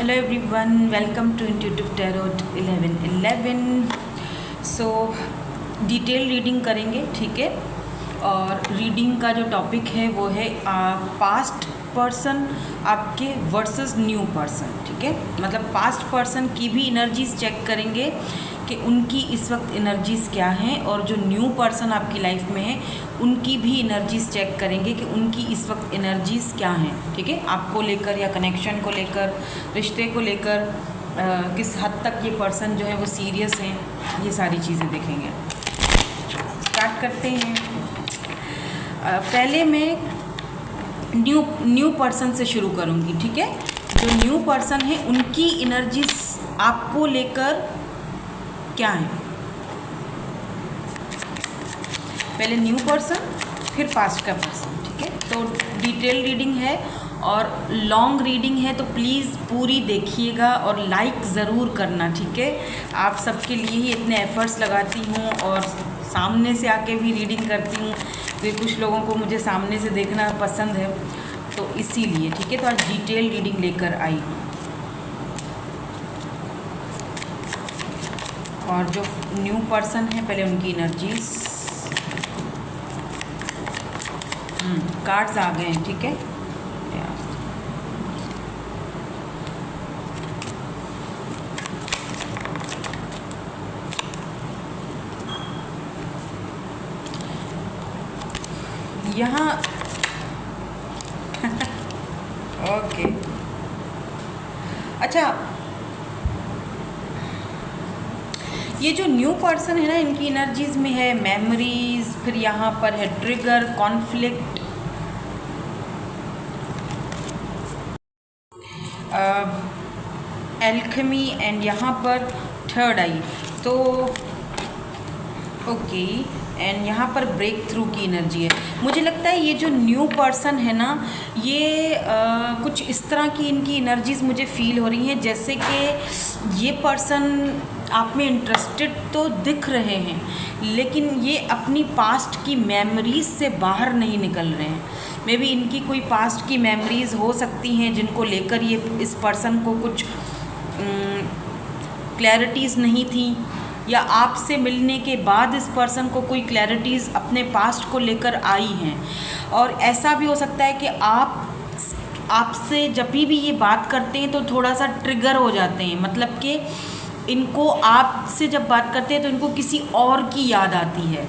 Hello everyone, welcome to intuitive tarot 1111। So detail reading करेंगे, ठीक है। और रीडिंग का जो टॉपिक है वो है पास्ट पर्सन आपके वर्सेस न्यू पर्सन, ठीक है। मतलब पास्ट पर्सन की भी एनर्जीज चेक करेंगे कि उनकी इस वक्त एनर्जीज़ क्या हैं, और जो न्यू पर्सन आपकी लाइफ में है उनकी भी एनर्जीज़ चेक करेंगे कि उनकी इस वक्त एनर्जीज़ क्या हैं, ठीक है। आपको लेकर या कनेक्शन को लेकर, रिश्ते को लेकर किस हद तक ये पर्सन जो है वो सीरियस हैं, ये सारी चीज़ें देखेंगे। स्टार्ट करते हैं। पहले मैं न्यू पर्सन से शुरू करूँगी, ठीक है। जो न्यू पर्सन है उनकी एनर्जीज़ आपको लेकर क्या है। पहले न्यू पर्सन, फिर पास्ट का पर्सन, ठीक है। तो डिटेल रीडिंग है और लॉन्ग रीडिंग है, तो प्लीज़ पूरी देखिएगा और लाइक ज़रूर करना, ठीक है। आप सबके लिए ही इतने एफर्ट्स लगाती हूँ और सामने से आके भी रीडिंग करती हूँ, तो कुछ लोगों को मुझे सामने से देखना पसंद है, तो इसीलिए, ठीक है। तो आज डिटेल रीडिंग लेकर आई हूँ। और जो न्यू पर्सन है पहले उनकी एनर्जीज, कार्ड्स आ गए हैं, ठीक है। यहाँ ओके, अच्छा, ये जो न्यू पर्सन है ना, इनकी एनर्जीज़ में है मेमोरीज, फिर यहाँ पर है ट्रिगर, कॉन्फ्लिक्ट, एल्केमी, एंड यहाँ पर थर्ड आई, तो ओके, एंड यहाँ पर ब्रेक थ्रू की एनर्जी है। मुझे लगता है ये जो न्यू पर्सन है ना, ये कुछ इस तरह की इनकी एनर्जीज़ मुझे फील हो रही हैं, जैसे कि ये पर्सन आप में इंटरेस्टेड तो दिख रहे हैं, लेकिन ये अपनी पास्ट की मेमोरीज़ से बाहर नहीं निकल रहे हैं। मे बी इनकी कोई पास्ट की मेमोरीज़ हो सकती हैं जिनको लेकर ये इस पर्सन को कुछ क्लैरिटीज़ नहीं थी, या आपसे मिलने के बाद इस पर्सन को कोई क्लैरिटीज़ अपने पास्ट को लेकर आई हैं। और ऐसा भी हो सकता है कि आपसे जब भी ये बात करते हैं तो थोड़ा सा ट्रिगर हो जाते हैं, मतलब कि इनको आपसे जब बात करते हैं तो इनको किसी और की याद आती है।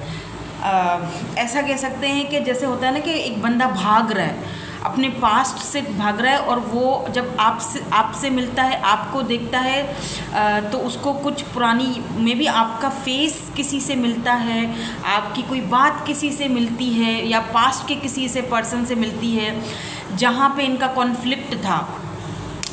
ऐसा कह सकते हैं कि जैसे होता है ना कि एक बंदा भाग रहा है, अपने पास्ट से भाग रहा है, और वो जब आपसे मिलता है, आपको देखता है, तो उसको कुछ पुरानी, मे बी आपका फेस किसी से मिलता है, आपकी कोई बात किसी से मिलती है, या पास्ट के किसी से पर्सन से मिलती है जहाँ पे इनका कॉन्फ्लिक्ट था,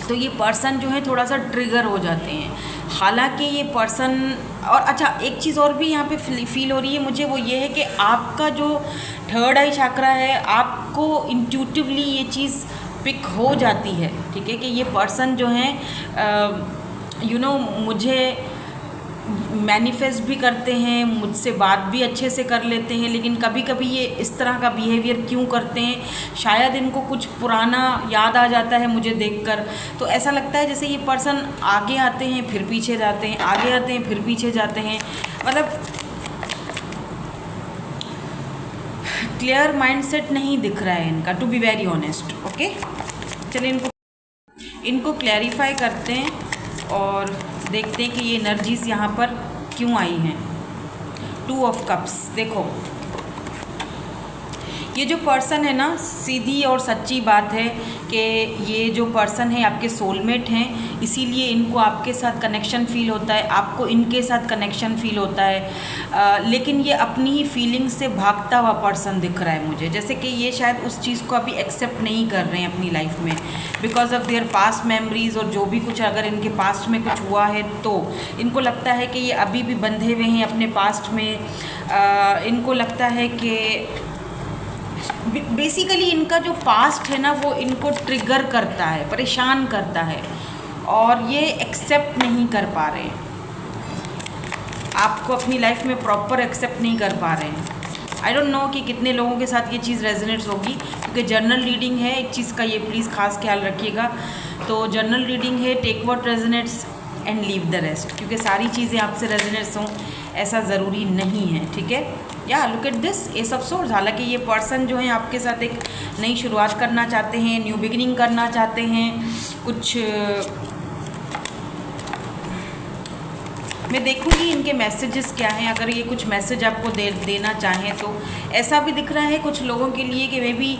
तो ये पर्सन जो है थोड़ा सा ट्रिगर हो जाते हैं। हालांकि ये पर्सन, और अच्छा एक चीज़ और भी यहाँ पे फील हो रही है मुझे, वो ये है कि आपका जो थर्ड आई चक्रा है, आपको इंट्यूटिवली ये चीज़ पिक हो जाती है, ठीक है, कि ये पर्सन जो है मुझे मैनिफेस्ट भी करते हैं, मुझसे बात भी अच्छे से कर लेते हैं, लेकिन कभी कभी ये इस तरह का बिहेवियर क्यों करते हैं, शायद इनको कुछ पुराना याद आ जाता है मुझे देखकर। तो ऐसा लगता है जैसे ये पर्सन आगे आते हैं फिर पीछे जाते हैं, आगे आते हैं फिर पीछे जाते हैं, मतलब क्लियर माइंडसेट नहीं दिख रहा है इनका, to be very honest. Okay, चलिए इनको क्लैरिफाई करते हैं और देखते हैं कि ये एनर्जीज़ यहाँ पर क्यों आई हैं। 2 ऑफ कप्स, देखो ये जो पर्सन है ना, सीधी और सच्ची बात है कि ये जो पर्सन है आपके सोलमेट हैं, इसीलिए इनको आपके साथ कनेक्शन फ़ील होता है, आपको इनके साथ कनेक्शन फ़ील होता है, लेकिन ये अपनी ही फीलिंग से भागता हुआ पर्सन दिख रहा है मुझे, जैसे कि ये शायद उस चीज़ को अभी एक्सेप्ट नहीं कर रहे हैं अपनी लाइफ में, because of their past memories, और जो भी कुछ अगर इनके पास्ट में कुछ हुआ है तो इनको लगता है कि ये अभी भी बंधे हुए हैं अपने पास्ट में। इनको लगता है कि बेसिकली इनका जो पास्ट है ना, वो इनको ट्रिगर करता है, परेशान करता है, और ये एक्सेप्ट नहीं कर पा रहे हैं, आपको अपनी लाइफ में प्रॉपर एक्सेप्ट नहीं कर पा रहे हैं। आई डोंट नो कि कितने लोगों के साथ ये चीज़ रेजोनेट्स होगी, क्योंकि जर्नल रीडिंग है, एक चीज़ का ये प्लीज़ खास ख्याल रखिएगा। तो जर्नल रीडिंग है, take what resonates and leave the rest, क्योंकि सारी चीज़ें आपसे रेजोनेट्स हों ऐसा ज़रूरी नहीं है, ठीक है। या look at this S of swords. हालांकि ये पर्सन जो है आपके साथ एक नई शुरुआत करना चाहते हैं, न्यू बिगिनिंग करना चाहते हैं, कुछ मैं देखूंगी इनके मैसेजेस क्या हैं। अगर ये कुछ मैसेज आपको देना चाहें तो ऐसा भी दिख रहा है कुछ लोगों के लिए कि मे बी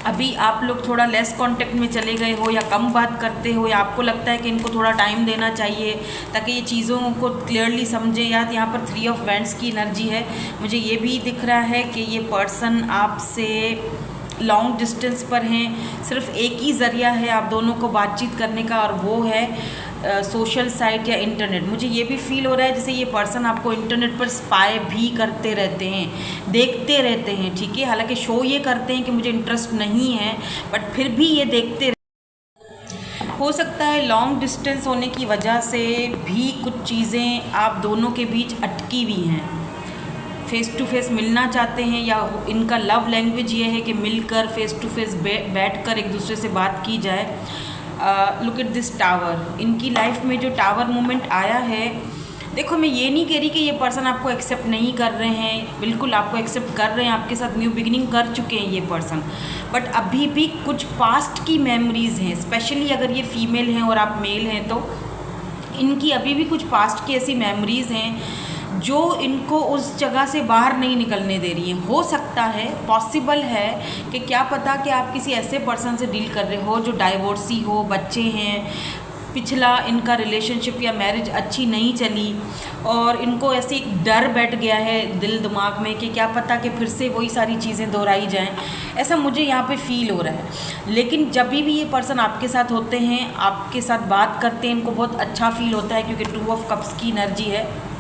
अभी आप लोग थोड़ा लेस कांटेक्ट में चले गए हो, या कम बात करते हो, या आपको लगता है कि इनको थोड़ा टाइम देना चाहिए ताकि ये चीज़ों को क्लियरली समझे। या यहाँ पर 3 ऑफ वैंड्स की एनर्जी है। मुझे ये भी दिख रहा है कि ये पर्सन आपसे लॉन्ग डिस्टेंस पर हैं। सिर्फ एक ही ज़रिया है आप दोनों को बातचीत करने का, और वो है सोशल साइट या इंटरनेट। मुझे ये भी फील हो रहा है जैसे ये पर्सन आपको इंटरनेट पर स्पाई भी करते रहते हैं, देखते रहते हैं, ठीक है। हालांकि शो ये करते हैं कि मुझे इंटरेस्ट नहीं है, बट फिर भी ये देखते हो सकता है लॉन्ग डिस्टेंस होने की वजह से भी कुछ चीज़ें आप दोनों के बीच अटकी हुई हैं। फेस टू फेस मिलना चाहते हैं, या इनका लव लैंग्वेज ये है कि मिलकर फेस टू फेस बैठकर एक दूसरे से बात की जाए। Look at this tower. इनकी लाइफ में जो टावर मोमेंट आया है, देखो मैं ये नहीं कह रही कि ये पर्सन आपको एक्सेप्ट नहीं कर रहे हैं, बिल्कुल आपको एक्सेप्ट कर रहे हैं, आपके साथ न्यू बिगिनिंग कर चुके हैं ये पर्सन, बट अभी भी कुछ पास्ट की मेमोरीज़ हैं। स्पेशली अगर ये फीमेल हैं और आप मेल हैं तो इनकी अभी भी कुछ पास्ट की ऐसी मेमोरीज़ हैं जो इनको उस जगह से बाहर नहीं निकलने दे रही हैं। हो सकता है, पॉसिबल है कि क्या पता कि आप किसी ऐसे पर्सन से डील कर रहे हो जो डाइवोर्सी हो, बच्चे हैं, पिछला इनका रिलेशनशिप या मैरिज अच्छी नहीं चली, और इनको ऐसे एक डर बैठ गया है दिल दिमाग में कि क्या पता कि फिर से वही सारी चीज़ें दोहराई जाएं। ऐसा मुझे यहाँ पे फील हो रहा है। लेकिन जब भी ये पर्सन आपके साथ होते हैं, आपके साथ बात करते हैं, इनको बहुत अच्छा फील होता है, क्योंकि 2 ऑफ कप्स की एनर्जी है,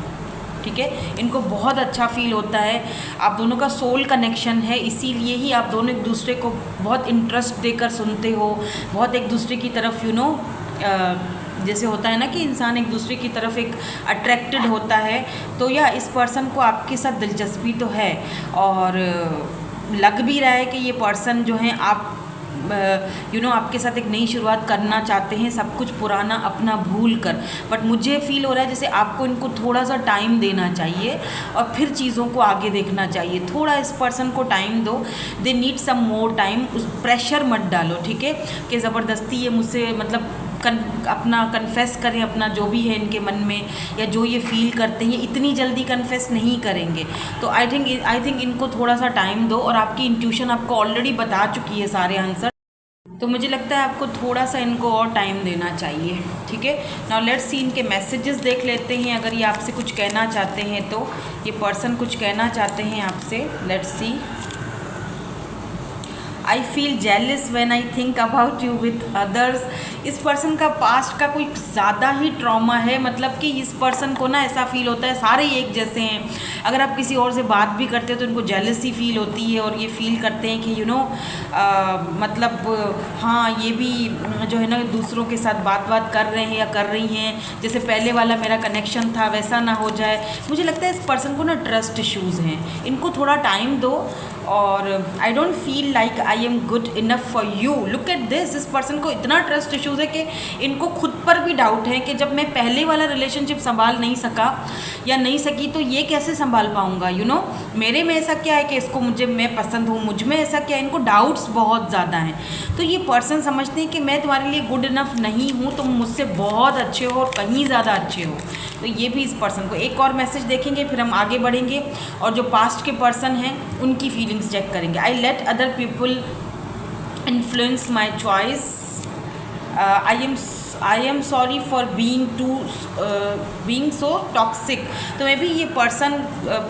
ठीक है। इनको बहुत अच्छा फील होता है, आप दोनों का सोल कनेक्शन है, इसीलिए ही आप दोनों एक दूसरे को बहुत इंटरेस्ट देकर सुनते हो, बहुत एक दूसरे की तरफ जैसे होता है ना कि इंसान एक दूसरे की तरफ एक अट्रैक्टेड होता है। तो या इस पर्सन को आपके साथ दिलचस्पी तो है, और लग भी रहा है कि ये पर्सन जो है आप आपके साथ एक नई शुरुआत करना चाहते हैं, सब कुछ पुराना अपना भूल कर। बट मुझे फील हो रहा है जैसे आपको इनको थोड़ा सा टाइम देना चाहिए और फिर चीज़ों को आगे देखना चाहिए। थोड़ा इस पर्सन को टाइम दो, they need some more time. उस प्रेशर मत डालो, ठीक है, कि ज़बरदस्ती ये मुझसे मतलब अपना कन्फेस करें, अपना जो भी है इनके मन में या जो ये फील करते हैं, इतनी जल्दी कन्फेस नहीं करेंगे। तो आई थिंक इनको थोड़ा सा टाइम दो, और आपकी इंट्यूशन आपको ऑलरेडी बता चुकी है सारे आंसर, तो मुझे लगता है आपको थोड़ा सा इनको और टाइम देना चाहिए, ठीक है। नाउ लेट्स सी, इनके मैसेजेस देख लेते हैं। अगर ये आपसे कुछ कहना चाहते हैं तो ये पर्सन कुछ कहना चाहते हैं आपसे। Let's see. I feel jealous when I think about you with others. इस पर्सन का पास्ट का कोई ज़्यादा ही ट्रॉमा है, मतलब कि इस पर्सन को ना ऐसा फील होता है सारे एक जैसे हैं। अगर आप किसी और से बात भी करते हो तो इनको जेलसी फील होती है, और ये फील करते हैं कि मतलब हाँ ये भी जो है ना दूसरों के साथ बात कर रहे हैं या कर रही हैं, जैसे पहले वाला मेरा कनेक्शन था वैसा ना हो जाए। मुझे लगता है इस पर्सन को ना ट्रस्ट इश्यूज़ हैं, इनको थोड़ा टाइम दो। और I don't feel like I am good enough for you. Look at this, इस पर्सन को इतना ट्रस्ट इश्यूज़ है कि इनको खुद पर भी डाउट है कि जब मैं पहले वाला रिलेशनशिप संभाल नहीं सका या नहीं सकी तो ये कैसे संभाल पाऊँगा। मेरे में ऐसा क्या है कि इसको मैं पसंद हूँ, मुझ में ऐसा क्या है, इनको डाउट्स बहुत ज़्यादा हैं। तो ये पर्सन समझते हैं कि मैं तुम्हारे लिए गुड इनफ नहीं हूँ, तुम मुझसे बहुत अच्छे हो और कहीं ज़्यादा अच्छे हो। तो ये भी इस पर्सन को। एक और मैसेज देखेंगे फिर हम आगे बढ़ेंगे, और जो पास्ट के पर्सन हैं उनकी फीलिंग्स चेक करेंगे। I let other people influence my choice. I am sorry for being so toxic. तो मे भी ये पर्सन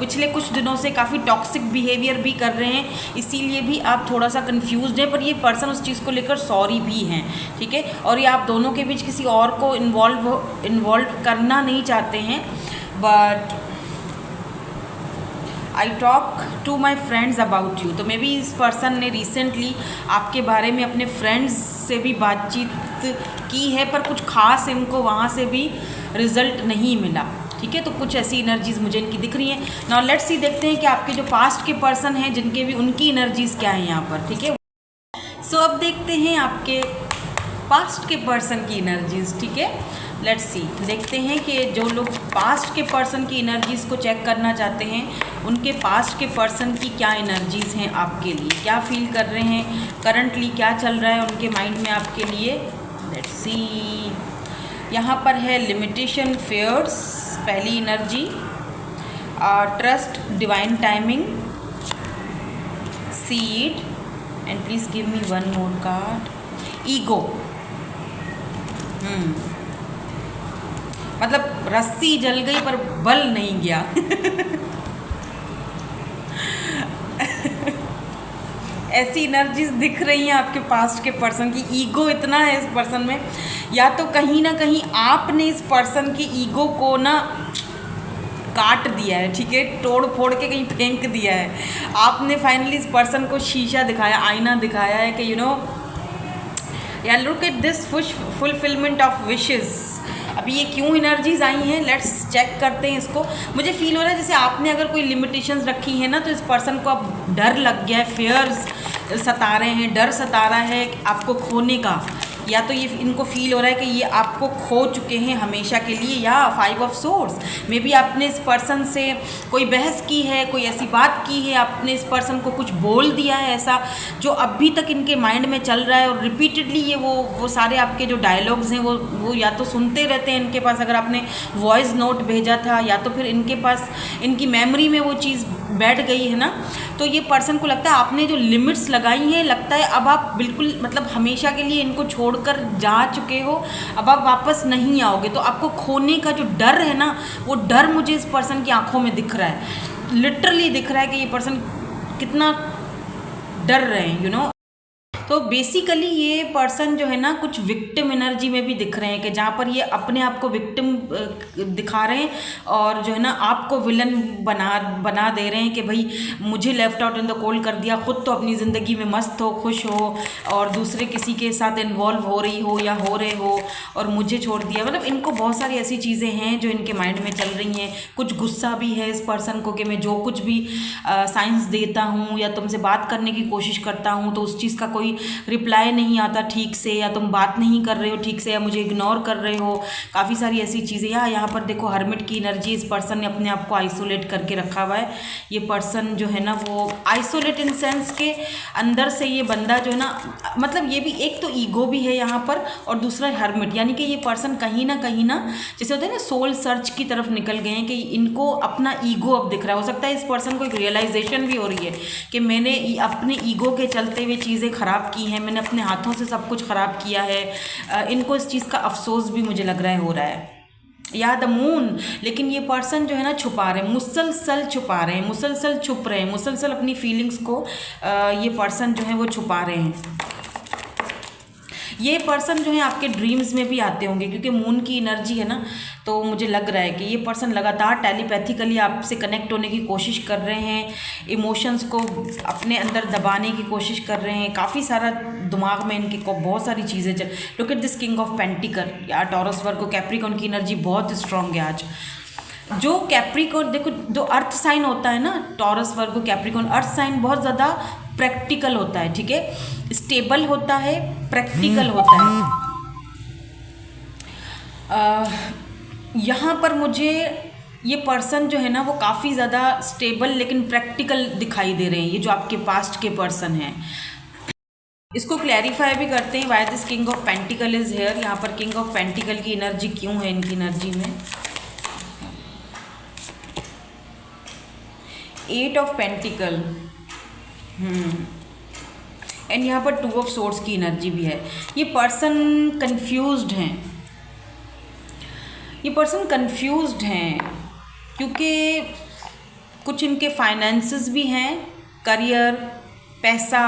पिछले कुछ दिनों से काफ़ी टॉक्सिक बिहेवियर भी कर रहे हैं, इसीलिए भी आप थोड़ा सा कंफ्यूज्ड हैं, पर ये पर्सन उस चीज़ को लेकर सॉरी भी हैं, ठीक है। और ये आप दोनों के बीच किसी और को इन्वॉल्व करना नहीं चाहते हैं। But I talk to my friends about you. तो मे बी इस पर्सन ने रिसेंटली आपके बारे में अपने फ्रेंड्स से भी बातचीत की है, पर कुछ खास इनको वहाँ से भी रिज़ल्ट नहीं मिला, ठीक है, तो कुछ ऐसी एनर्जीज मुझे इनकी दिख रही हैं। नाउ लेट्स सी, देखते हैं कि आपके जो पास्ट के पर्सन हैं जिनके भी उनकी एनर्जीज क्या है यहाँ पर, ठीक है। सो अब देखते हैं आपके पास्ट के पर्सन की एनर्जीज, ठीक है। लेट्स सी, देखते हैं कि जो लोग पास्ट के पर्सन की एनर्जीज़ को चेक करना चाहते हैं उनके पास्ट के पर्सन की क्या एनर्जीज़ हैं आपके लिए, क्या फील कर रहे हैं करंटली, क्या चल रहा है उनके माइंड में आपके लिए। लेट्स सी, यहाँ पर है लिमिटेशन, फेयर्स पहली energy, trust, divine timing, seed, and please give me one more card, ego. मतलब रस्सी जल गई पर बल नहीं गया। ऐसी एनर्जीज दिख रही हैं आपके पास्ट के पर्सन की। ईगो इतना है इस पर्सन में, या तो कहीं ना कहीं आपने इस पर्सन की ईगो को ना काट दिया है, ठीक है, तोड़ फोड़ के कहीं फेंक दिया है। आपने फाइनली इस पर्सन को शीशा दिखाया, आईना दिखाया है कि यू नो या look at this fulfilment of wishes. अभी ये क्यों एनर्जीज आई हैं, लेट्स चेक करते हैं इसको। मुझे फील हो रहा है जैसे आपने अगर कोई लिमिटेशंस रखी है ना, तो इस पर्सन को अब डर लग गया है, फेयर्स सता रहे हैं, डर सता रहा है आपको खोने का, या तो ये इनको फील हो रहा है कि ये आपको खो चुके हैं हमेशा के लिए, या 5 ऑफ सोर्ड्स। मे बी आपने इस पर्सन से कोई बहस की है, कोई ऐसी बात की है, आपने इस पर्सन को कुछ बोल दिया है ऐसा जो अभी तक इनके माइंड में चल रहा है, और रिपीटेडली ये वो सारे आपके जो डायलॉग्स हैं वो या तो सुनते रहते हैं इनके पास, अगर आपने वॉइस नोट भेजा था, या तो फिर इनके पास इनकी मेमोरी में वो चीज़ बैठ गई है ना। तो ये पर्सन को लगता है आपने जो लिमिट्स लगाई हैं, लगता है अब आप बिल्कुल मतलब हमेशा के लिए इनको छोड़कर जा चुके हो, अब आप वापस नहीं आओगे। तो आपको खोने का जो डर है ना, वो डर मुझे इस पर्सन की आंखों में दिख रहा है, लिटरली दिख रहा है कि ये पर्सन कितना डर रहे हैं, यू नो। तो बेसिकली ये पर्सन जो है ना कुछ विक्टिम एनर्जी में भी दिख रहे हैं, कि जहाँ पर ये अपने आप को विक्टिम दिखा रहे हैं, और जो है ना आपको विलन बना दे रहे हैं कि भाई मुझे left out in the cold कर दिया, खुद तो अपनी ज़िंदगी में मस्त हो, खुश हो, और दूसरे किसी के साथ इन्वॉल्व हो रही हो या हो रहे हो, और मुझे छोड़ दिया। मतलब इनको बहुत सारी ऐसी चीज़ें हैं जो इनके माइंड में चल रही हैं। कुछ गुस्सा भी है इस पर्सन को कि मैं जो कुछ भी साइंस देता हूँ या तुमसे बात करने की कोशिश करता हूँ, तो उस चीज़ का कोई रिप्लाई नहीं आता ठीक से, या तुम बात नहीं कर रहे हो ठीक से, या मुझे इग्नोर कर रहे हो, काफ़ी सारी ऐसी चीज़ें। या यहाँ पर देखो हर्मिट की एनर्जी, इस पर्सन ने अपने आप को आइसोलेट करके रखा हुआ है। ये पर्सन जो है ना वो आइसोलेट इन सेंस के अंदर से ये बंदा जो है ना, मतलब ये भी एक तो ईगो भी है यहाँ पर, और दूसरा हर्मिट, यानी कि ये पर्सन कहीं ना जैसे होता है ना सोल सर्च की तरफ निकल गए हैं, कि इनको अपना ईगो अब दिख रहा है। हो सकता है इस पर्सन को एक रियलाइजेशन भी हो रही है कि मैंने अपने ईगो के चलते हुए चीज़ें ख़राब की हैं, मैंने अपने हाथों से सब कुछ ख़राब किया है। इनको इस चीज़ का अफसोस भी मुझे लग रहा है हो रहा है, या द मून। लेकिन ये पर्सन जो है ना छुपा रहे हैं, मुसलसल छुपा रहे हैं, मुसलसल छुप रहे हैं, मुसलसल अपनी फीलिंग्स को ये पर्सन जो है वो छुपा रहे हैं। ये पर्सन जो है आपके ड्रीम्स में भी आते होंगे, क्योंकि मून की एनर्जी है ना, तो मुझे लग रहा है कि ये पर्सन लगातार टेलीपैथिकली आपसे कनेक्ट होने की कोशिश कर रहे हैं, इमोशंस को अपने अंदर दबाने की कोशिश कर रहे हैं। काफ़ी सारा दिमाग में इनके को बहुत सारी चीज़ें चल। Look at this king of pentacle, या टॉरस वर्गो कैप्रिकॉर्न की एनर्जी बहुत स्ट्रॉन्ग है आज। जो कैप्रिकॉर्न देखो, जो अर्थ साइन होता है ना, Taurus Virgo Capricorn, earth sign बहुत ज़्यादा प्रैक्टिकल होता है, ठीक है, स्टेबल होता है, प्रैक्टिकल होता है। यहाँ पर मुझे ये पर्सन जो है ना वो काफ़ी ज़्यादा स्टेबल लेकिन प्रैक्टिकल दिखाई दे रहे हैं, ये जो आपके पास्ट के पर्सन हैं। इसको क्लैरिफाई भी करते हैं, why this king of pentacle is here. यहाँ पर किंग ऑफ पेंटिकल की एनर्जी क्यों है इनकी एनर्जी में। 8 ऑफ पेंटिकल एंड यहाँ पर 2 ऑफ सोर्ड्स की एनर्जी भी है। ये पर्सन कंफ्यूज्ड हैं, ये पर्सन कंफ्यूज्ड हैं, क्योंकि कुछ इनके फाइनेंसेस भी हैं, करियर, पैसा,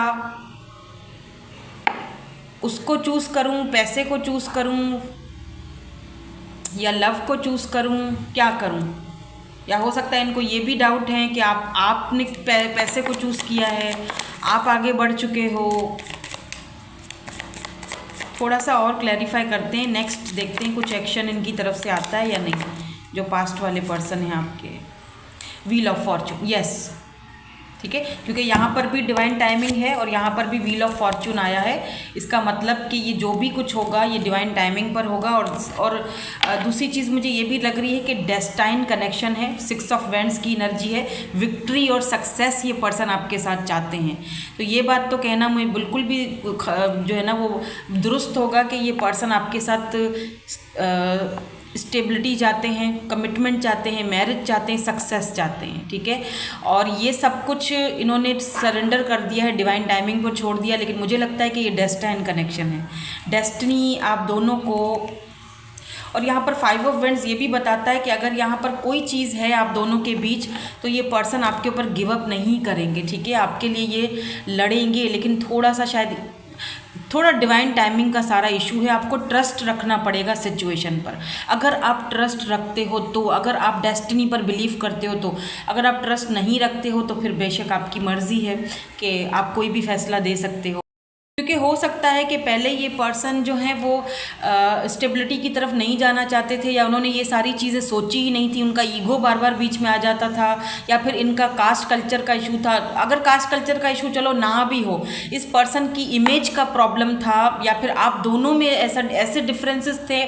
उसको चूज़ करूं, पैसे को चूज़ करूं, या लव को चूज़ करूं, क्या करूं। या हो सकता है इनको ये भी डाउट है कि आपने पैसे को चूज़ किया है, आप आगे बढ़ चुके हो। थोड़ा सा और क्लैरिफाई करते हैं, नेक्स्ट देखते हैं कुछ एक्शन इनकी तरफ से आता है या नहीं। जो पास्ट वाले पर्सन हैं आपके। व्हील ऑफ फॉर्चून, यस, ठीक है, क्योंकि यहाँ पर भी डिवाइन टाइमिंग है और यहाँ पर भी व्हील ऑफ फॉर्चून आया है। इसका मतलब कि ये जो भी कुछ होगा ये डिवाइन टाइमिंग पर होगा। और दूसरी चीज़ मुझे ये भी लग रही है कि डेस्टाइन कनेक्शन है, 6 ऑफ वैंड्स की एनर्जी है, विक्ट्री और सक्सेस ये पर्सन आपके साथ चाहते हैं। तो ये बात तो कहना मुझे बिल्कुल भी जो है ना वो दुरुस्त होगा कि ये पर्सन आपके साथ स्टेबिलिटी चाहते हैं, कमिटमेंट चाहते हैं, मैरिज चाहते हैं, सक्सेस चाहते हैं, ठीक है। और ये सब कुछ इन्होंने सरेंडर कर दिया है, डिवाइन टाइमिंग को छोड़ दिया। लेकिन मुझे लगता है कि ये डेस्टाइन कनेक्शन है, डेस्टिनी आप दोनों को। और यहाँ पर 5 ऑफ वैंड्स ये भी बताता है कि अगर यहाँ पर कोई चीज़ है आप दोनों के बीच तो ये पर्सन आपके ऊपर गिव अप नहीं करेंगे, ठीक है। आपके लिए ये लड़ेंगे, लेकिन थोड़ा डिवाइन टाइमिंग का सारा इशू है। आपको ट्रस्ट रखना पड़ेगा सिचुएशन पर। अगर आप ट्रस्ट रखते हो तो, अगर आप डेस्टिनी पर बिलीव करते हो तो, अगर आप ट्रस्ट नहीं रखते हो तो फिर बेशक आपकी मर्ज़ी है कि आप कोई भी फैसला दे सकते हो। क्योंकि हो सकता है कि पहले ये पर्सन जो है वो स्टेबिलिटी की तरफ नहीं जाना चाहते थे, या उन्होंने ये सारी चीज़ें सोची ही नहीं थी, उनका ईगो बार बार बीच में आ जाता था, या फिर इनका कास्ट कल्चर का इशू था। अगर कास्ट कल्चर का इशू चलो ना भी हो, इस पर्सन की इमेज का प्रॉब्लम था, या फिर आप दोनों में ऐसे डिफरेंसेस थे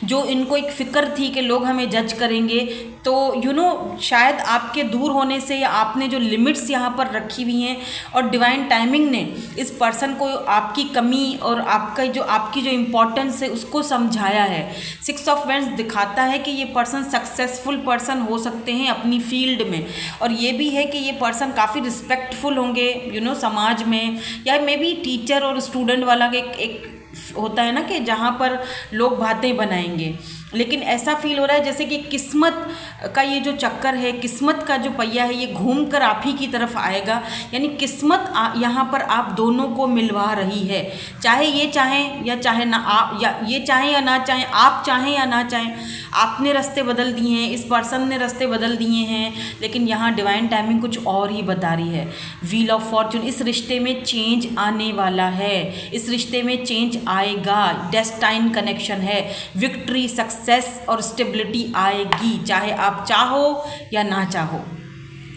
जो इनको एक फ़िक्र थी कि लोग हमें जज करेंगे। तो शायद आपके दूर होने से, या आपने जो लिमिट्स यहाँ पर रखी हुई हैं और डिवाइन टाइमिंग ने इस पर्सन को आपकी कमी और आपकी जो इम्पोर्टेंस है उसको समझाया है। 6 ऑफ वैंड्स दिखाता है कि ये पर्सन सक्सेसफुल पर्सन हो सकते हैं अपनी फील्ड में, और ये भी है कि ये पर्सन काफ़ी रिस्पेक्टफुल होंगे समाज में, या मे बी टीचर और स्टूडेंट वाला एक होता है ना कि जहाँ पर लोग बातें बनाएंगे। लेकिन ऐसा फील हो रहा है जैसे कि किस्मत का ये जो चक्कर है, किस्मत का जो पहिया है, ये घूम कर आप ही की तरफ आएगा। यानी किस्मत यहाँ पर आप दोनों को मिलवा रही है, चाहे ये चाहें या चाहे ना, आप या ये चाहें या ना चाहें, आप चाहें या ना चाहें। आपने रास्ते बदल दिए हैं, इस पर्सन ने रास्ते बदल दिए हैं, लेकिन यहाँ डिवाइन टाइमिंग कुछ और ही बता रही है। व्हील ऑफ फॉर्चून, इस रिश्ते में चेंज आने वाला है, इस रिश्ते में चेंज आएगा, डेस्टाइन कनेक्शन है, विक्ट्री, सक्सेस और स्टेबिलिटी आएगी, चाहे आप चाहो या ना चाहो,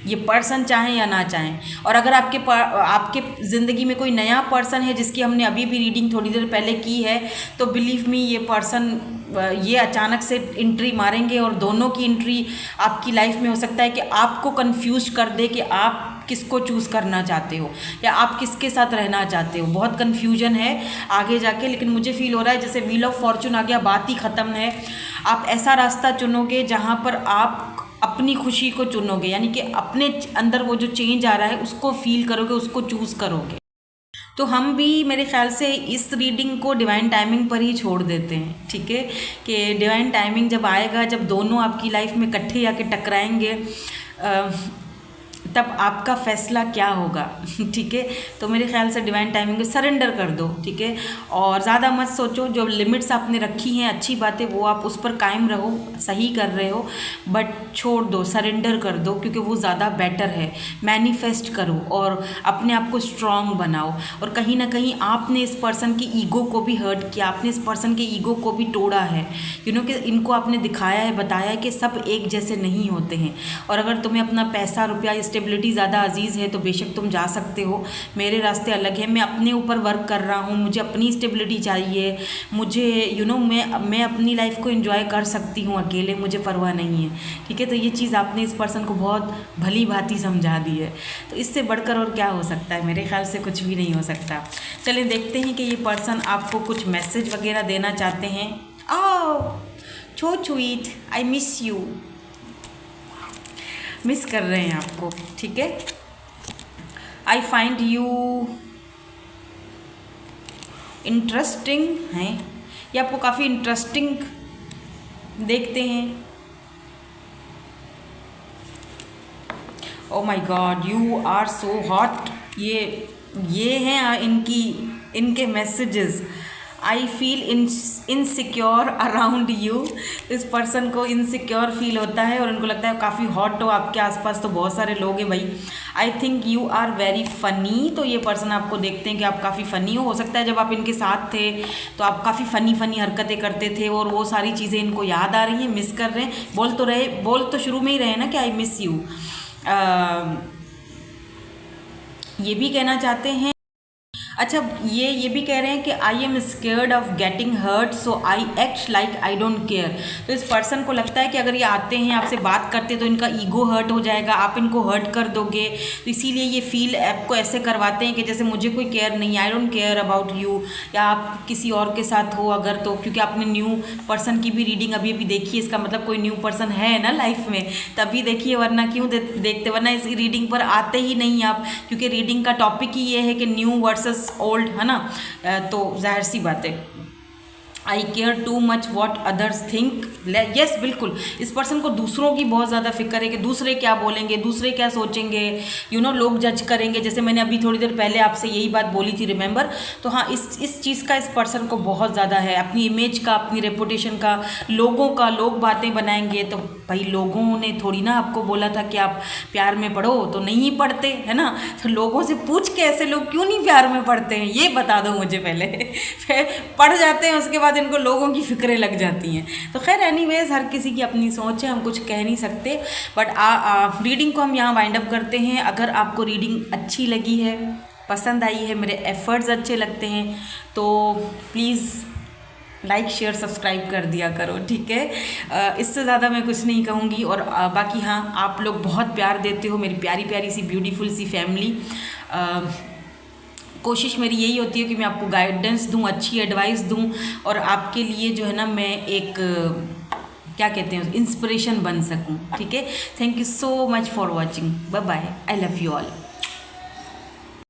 ये पर्सन चाहें या ना चाहें। और अगर आपके ज़िंदगी में कोई नया पर्सन है जिसकी हमने अभी भी रीडिंग थोड़ी देर पहले की है, तो बिलीव मी ये पर्सन ये अचानक से एंट्री मारेंगे, और दोनों की एंट्री आपकी लाइफ में हो सकता है कि आपको कंफ्यूज कर दे कि आप किसको चूज़ करना चाहते हो या आप किसके साथ रहना चाहते हो। बहुत कन्फ्यूजन है आगे जाके, लेकिन मुझे फील हो रहा है जैसे व्हील ऑफ फॉर्चून आ गया, बात ही ख़त्म है। आप ऐसा रास्ता चुनोगे जहाँ पर आप अपनी खुशी को चुनोगे, यानी कि अपने अंदर वो जो चेंज आ रहा है उसको फील करोगे, उसको चूज़ करोगे। तो हम भी मेरे ख्याल से इस रीडिंग को डिवाइन टाइमिंग पर ही छोड़ देते हैं, ठीक है, कि डिवाइन टाइमिंग जब आएगा, जब दोनों आपकी लाइफ में इकट्ठे आके टकराएंगे, तब आपका फ़ैसला क्या होगा, ठीक है। तो मेरे ख्याल से डिवाइन टाइमिंग को सरेंडर कर दो, ठीक है, और ज़्यादा मत सोचो। जो लिमिट्स आपने रखी हैं, अच्छी बातें, वो आप उस पर कायम रहो, सही कर रहे हो, बट छोड़ दो, सरेंडर कर दो, क्योंकि वो ज़्यादा बेटर है। मैनिफेस्ट करो और अपने आप को स्ट्रॉन्ग बनाओ। और कहीं ना कहीं आपने इस पर्सन की ईगो को भी हर्ट किया, आपने इस पर्सन के ईगो को भी तोड़ा है, कि इनको आपने दिखाया है, बताया है कि सब एक जैसे नहीं होते हैं। और अगर तुम्हें अपना पैसा, रुपया, स्टेबिलिटी ज़्यादा अजीज़ है तो बेशक तुम जा सकते हो, मेरे रास्ते अलग है, मैं अपने ऊपर वर्क कर रहा हूँ, मुझे अपनी स्टेबिलिटी चाहिए, मुझे मैं अपनी लाइफ को एंजॉय कर सकती हूँ अकेले, मुझे परवाह नहीं है, ठीक है। तो ये चीज़ आपने इस पर्सन को बहुत भली भांति समझा दी है, तो इससे बढ़कर और क्या हो सकता है। मेरे ख्याल से कुछ भी नहीं हो सकता। चलिए देखते हैं कि ये पर्सन आपको कुछ मैसेज वगैरह देना चाहते हैं। So sweet, I miss you, miss कर रहे हैं आपको, ठीक है। आई फाइंड यू इंटरेस्टिंग हैं, ये आपको काफ़ी इंटरेस्टिंग देखते हैं। Oh my god, you are so hot, ये हैं इनके messages. I feel insecure around you. इस पर्सन को इनसिक्योर फील होता है और उनको लगता है काफ़ी हॉट हो, आपके आसपास तो बहुत सारे लोग हैं भाई। I think you are very funny, तो ये पर्सन आपको देखते हैं कि आप काफ़ी फ़नी हो सकता है जब आप इनके साथ थे तो आप काफ़ी फ़नी हरकतें करते थे और वो सारी चीज़ें इनको याद आ रही हैं, मिस कर रहे हैं। बोल तो शुरू में ही रहे ना कि आई मिस यू। ये भी कहना चाहते हैं, अच्छा ये भी कह रहे हैं कि I am scared of getting hurt so I act like I don't care. तो इस पर्सन को लगता है कि अगर ये आते हैं आपसे बात करते तो इनका ईगो हर्ट हो जाएगा, आप इनको हर्ट कर दोगे, तो इसीलिए ये फील आपको ऐसे करवाते हैं कि जैसे मुझे कोई केयर नहीं, आई डोंट केयर अबाउट यू, या आप किसी और के साथ हो अगर तो, क्योंकि आपने न्यू पर्सन की भी रीडिंग अभी देखी, इसका मतलब कोई न्यू पर्सन है ना लाइफ में, तभी देखिए, वरना क्यों देखते, वरना इस रीडिंग पर आते ही नहीं आप, क्योंकि रीडिंग का टॉपिक ही ये है कि न्यू वर्सेस ओल्ड, है ना। तो जाहिर सी बात है, I care too much what others think. Yes बिल्कुल, इस पर्सन को दूसरों की बहुत ज़्यादा फिक्र है कि दूसरे क्या बोलेंगे, दूसरे क्या सोचेंगे, लोग जज करेंगे, जैसे मैंने अभी थोड़ी देर पहले आपसे यही बात बोली थी, रिमेंबर। तो हाँ, इस चीज़ का इस पर्सन को बहुत ज़्यादा है, अपनी इमेज का, अपनी रेपुटेशन का, लोग बातें बनाएंगे, तो भाई लोगों ने थोड़ी ना आपको बोला था कि आप प्यार में पढ़ो, तो नहीं पढ़ते, है ना। तो लोगों से पूछ के ऐसे लोग क्यों नहीं प्यार में पढ़ते हैं, ये बता दो मुझे पहले। फिर पढ़ जाते हैं, उसके बाद इनको लोगों की फिक्रें लग जाती हैं। तो खैर एनीवेज, हर किसी की अपनी सोच है, हम कुछ कह नहीं सकते। बट रीडिंग को हम यहाँ वाइंड अप करते हैं। अगर आपको रीडिंग अच्छी लगी है, पसंद आई है, मेरे एफर्ट्स अच्छे लगते हैं, तो प्लीज़ लाइक शेयर सब्सक्राइब कर दिया करो, ठीक है। इससे ज़्यादा मैं कुछ नहीं कहूँगी। और बाकी हाँ, आप लोग बहुत प्यार देते हो, मेरी प्यारी प्यारी सी ब्यूटीफुल सी फैमिली। कोशिश मेरी यही होती है कि मैं आपको गाइडेंस दूं, अच्छी एडवाइस दूं, और आपके लिए जो है ना मैं एक क्या कहते हैं, इंस्पिरेशन बन सकूं, ठीक है। Thank you so much for watching, bye bye, I love you all.